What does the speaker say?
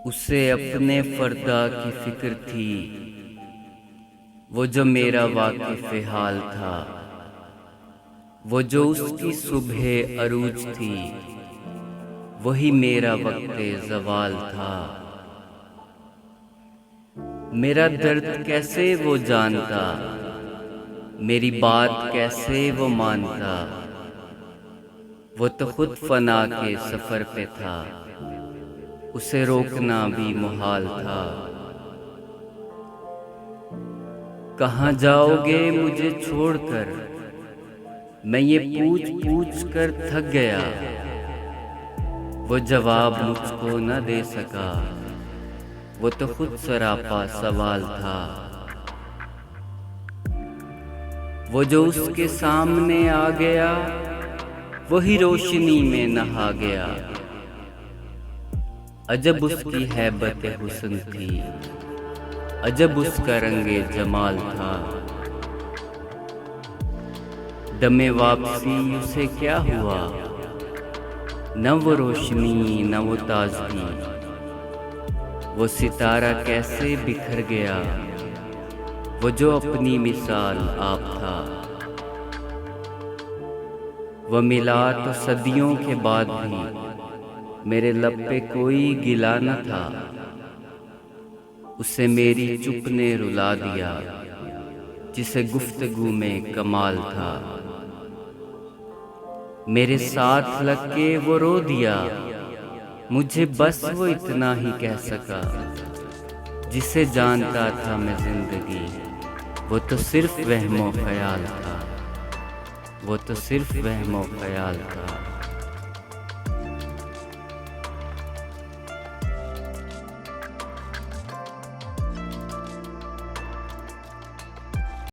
उसे अपने फर्दा की फिक्र थी, वो जो मेरा वाकिफ़ हाल था। वो जो उसकी सुबह अरूज थी, वही मेरा वक्ते ज़वाल था। मेरा दर्द कैसे वो जानता, मेरी बात कैसे वो मानता। वो तो खुद फना के सफ़र पे था, उसे रोकना भी मुहाल था। कहाँ जाओगे मुझे छोड़कर, मैं ये पूछ पूछ कर थक गया। वो जवाब मुझको न दे सका, वो तो खुद सरापा सवाल था। वो जो उसके सामने आ गया, वही रोशनी में नहा गया। अजब उसकी हैबत हुस्न थी, अजब उसका रंगे जमाल था। दमे वापसी उसे क्या हुआ, न वो रोशनी न वो ताजगी। वो सितारा कैसे बिखर गया, वो जो अपनी मिसाल आप था। वो मिला तो सदियों के बाद भी, मेरे लब पे कोई गिला न था। उसे मेरी चुप ने रुला दिया, जिसे गुफ्तगू में कमाल था। मेरे साथ लग के वो रो दिया, मुझे बस वो इतना ही कह सका। जिसे जानता था मैं जिंदगी, वो तो सिर्फ वहमो ख्याल था। वो तो सिर्फ वहमो ख्याल था।